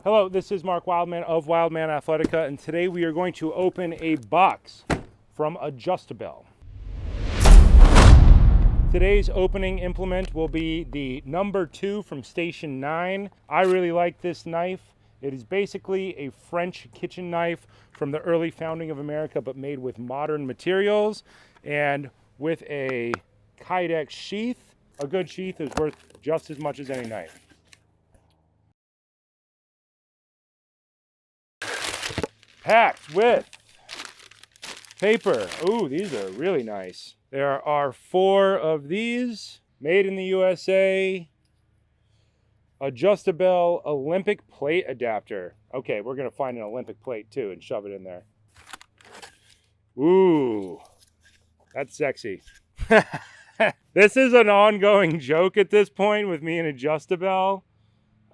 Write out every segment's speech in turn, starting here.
Hello, this is Mark Wildman of Wildman Athletica, and today we are going to open a box from Adjusta-bell. Today's opening implement will be the number 2 from Station 9. I really like this knife. It is basically a French kitchen knife from the early founding of America, but made with modern materials and with a Kydex sheath. A good sheath is worth just as much as any knife. Packed with paper. Ooh, these are really nice. There are 4 of these, made in the USA. Adjusta-bell Olympic plate adapter. Okay, we're gonna find an Olympic plate too and shove it in there. Ooh, that's sexy. This is an ongoing joke at this point with me and Adjusta-bell.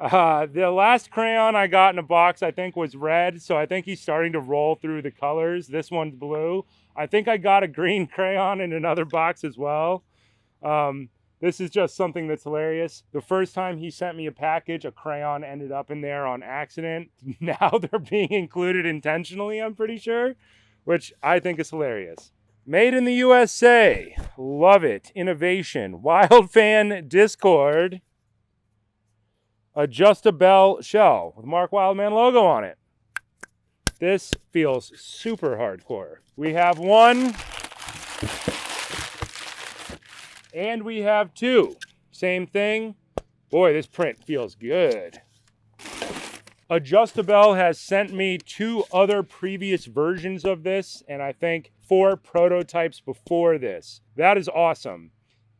The last crayon I got in a box, I think, was red, so I think he's starting to roll through the colors. This one's blue. I think I got a green crayon in another box as well. This is just something that's hilarious. The first time he sent me a package, a crayon ended up in there on accident. Now they're being included intentionally, I'm pretty sure, which I think is hilarious. Made in the USA. Love it. Innovation. Wildman Discord. Adjusta-bell shell with Mark Wildman logo on it. This feels super hardcore. We have 1 and we have 2. Same thing. Boy, this print feels good. Adjusta-bell has sent me 2 other previous versions of this, and I think 4 prototypes before this. That is awesome.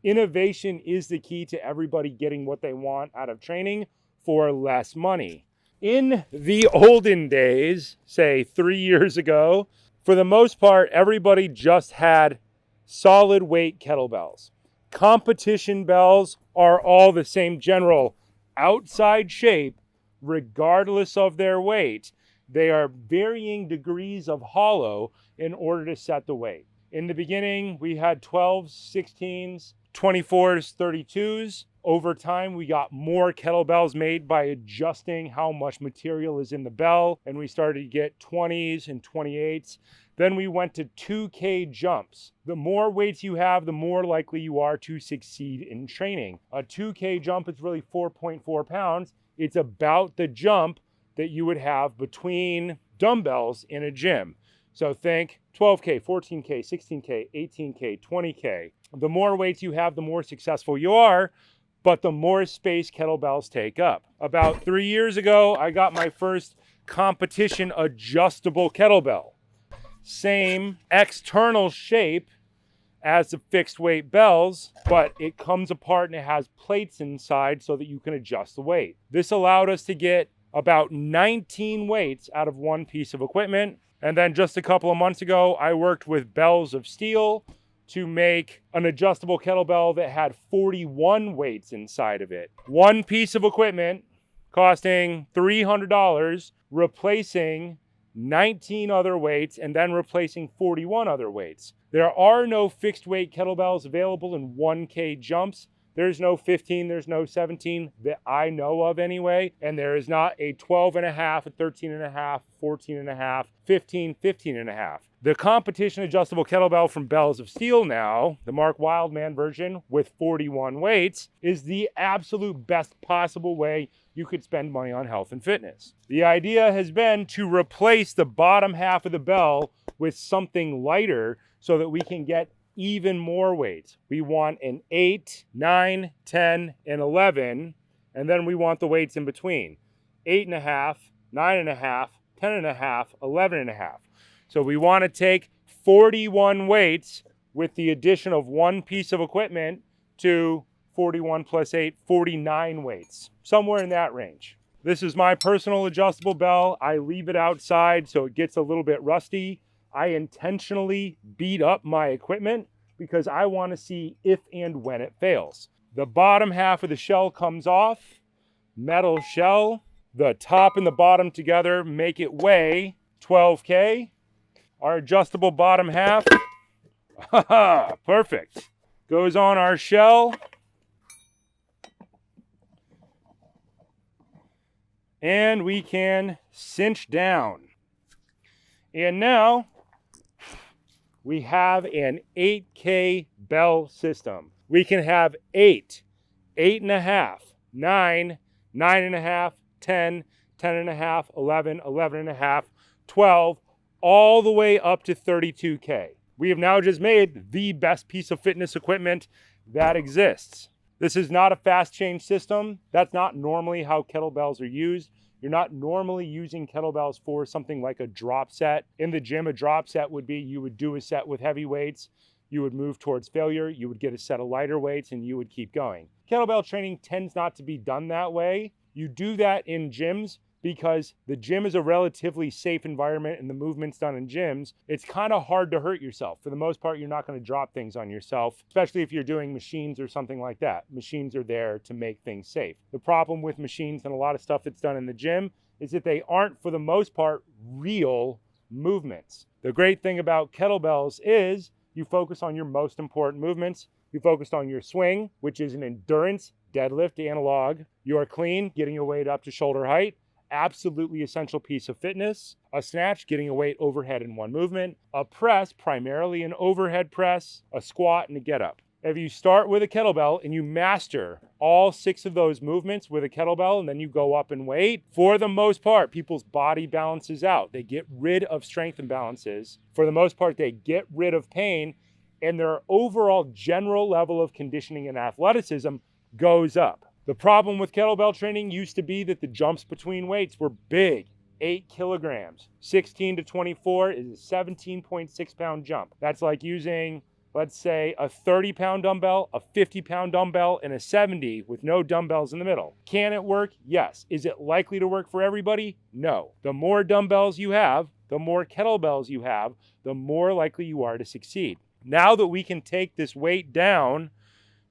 Innovation is the key to everybody getting what they want out of training for less money. In the olden days, say 3 years ago, for the most part, everybody just had solid weight kettlebells. Competition bells are all the same general outside shape, regardless of their weight. They are varying degrees of hollow in order to set the weight. In the beginning, we had 12s, 16s, 24s, 32s. Over time, we got more kettlebells made by adjusting how much material is in the bell, and we started to get 20s and 28s. Then we went to 2K jumps. The more weights you have, the more likely you are to succeed in training. A 2K jump is really 4.4 pounds. It's about the jump that you would have between dumbbells in a gym. So think 12K, 14K, 16K, 18K, 20K. The more weights you have, the more successful you are, but the more space kettlebells take up. About 3 years ago, I got my first competition adjustable kettlebell. Same external shape as the fixed weight bells, but it comes apart and it has plates inside so that you can adjust the weight. This allowed us to get about 19 weights out of one piece of equipment. And then just a couple of months ago, I worked with Bells of Steel to make an adjustable kettlebell that had 41 weights inside of it. One piece of equipment costing $300, replacing 19 other weights and then replacing 41 other weights. There are no fixed weight kettlebells available in 1K jumps. There's no 15, there's no 17 that I know of anyway. And there is not a 12 and a half, a 13 and a half, 14 and a half, 15, 15 and a half. The competition adjustable kettlebell from Bells of Steel now, the Mark Wildman version with 41 weights, is the absolute best possible way you could spend money on health and fitness. The idea has been to replace the bottom half of the bell with something lighter so that we can get even more weights. We want an 8, 9, 10, and 11, and then we want the weights in between. 8.5, 9.5, 10.5, 11.5. So we want to take 41 weights with the addition of one piece of equipment to 41 plus 8, 49 weights, somewhere in that range. This is my personal adjustable bell. I leave it outside so it gets a little bit rusty. I intentionally beat up my equipment because I want to see if and when it fails. The bottom half of the shell comes off, metal shell. The top and the bottom together make it weigh 12K. Our adjustable bottom half, perfect, goes on our shell. And we can cinch down. And now we have an 8K bell system. We can have 8, 8.5, 9, 9.5, 10, 10.5, 11, 11.5, 12, all the way up to 32K. We have now just made the best piece of fitness equipment that exists. This is not a fast change system. That's not normally how kettlebells are used. You're not normally using kettlebells for something like a drop set. In the gym, a drop set would be you would do a set with heavy weights, you would move towards failure, you would get a set of lighter weights, and you would keep going. Kettlebell training tends not to be done that way. You do that in gyms because the gym is a relatively safe environment and the movement's done in gyms. It's kind of hard to hurt yourself. For the most part, you're not going to drop things on yourself, especially if you're doing machines or something like that. Machines are there to make things safe. The problem with machines and a lot of stuff that's done in the gym is that they aren't, for the most part, real movements. The great thing about kettlebells is you focus on your most important movements. You focused on your swing, which is an endurance deadlift analog. Your clean, getting your weight up to shoulder height. Absolutely essential piece of fitness. A snatch, getting a weight overhead in one movement. A press, primarily an overhead press. A squat and a get up. If you start with a kettlebell and you master all 6 of those movements with a kettlebell and then you go up in weight, for the most part, people's body balances out. They get rid of strength imbalances. For the most part, they get rid of pain, and their overall general level of conditioning and athleticism goes up. The problem with kettlebell training used to be that the jumps between weights were big, 8 kilograms. 16 to 24 is a 17.6 pound jump. That's like using, let's say, a 30-pound dumbbell, a 50-pound dumbbell, and a 70 with no dumbbells in the middle. Can it work? Yes. Is it likely to work for everybody? No. The more dumbbells you have, the more kettlebells you have, the more likely you are to succeed. Now that we can take this weight down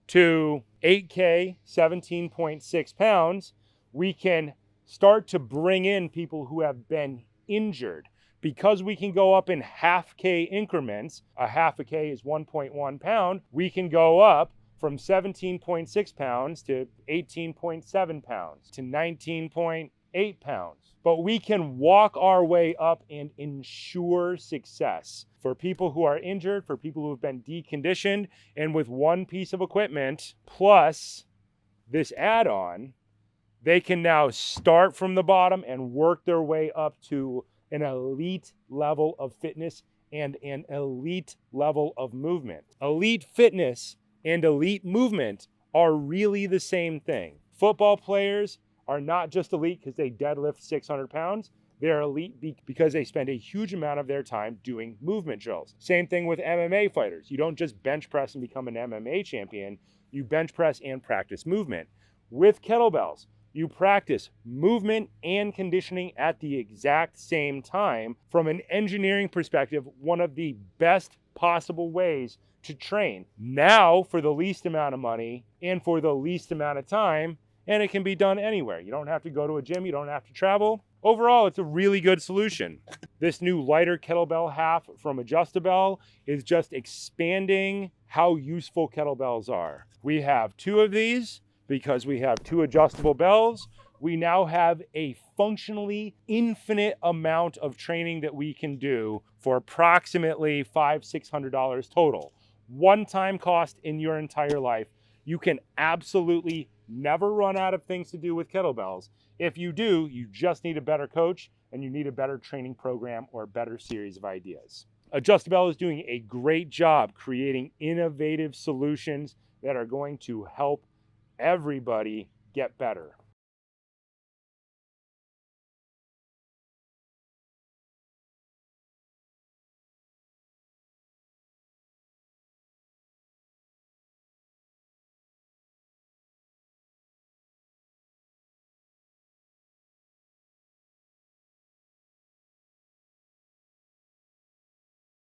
to 8K, 17.6 pounds, we can start to bring in people who have been injured. Because we can go up in half K increments, a half a K is 1.1 pound, we can go up from 17.6 pounds to 18.7 pounds to 19.8 pounds. But we can walk our way up and ensure success. For people who are injured, for people who have been deconditioned, and with one piece of equipment plus this add-on, they can now start from the bottom and work their way up to an elite level of fitness and an elite level of movement. Elite fitness and elite movement are really the same thing. Football players are not just elite because they deadlift 600 pounds. They're elite because they spend a huge amount of their time doing movement drills. Same thing with MMA fighters. You don't just bench press and become an MMA champion. You bench press and practice movement. With kettlebells, you practice movement and conditioning at the exact same time. From an engineering perspective, one of the best possible ways to train. Now, for the least amount of money and for the least amount of time, and it can be done anywhere. You don't have to go to a gym, you don't have to travel. Overall, it's a really good solution. This new lighter kettlebell half from Adjusta-bell is just expanding how useful kettlebells are. We have 2 of these because we have 2 adjustable bells. We now have a functionally infinite amount of training that we can do for approximately $500-600 total. One-time cost in your entire life. You can absolutely never run out of things to do with kettlebells. If you do, you just need a better coach and you need a better training program or a better series of ideas. Adjusta-bell is doing a great job creating innovative solutions that are going to help everybody get better.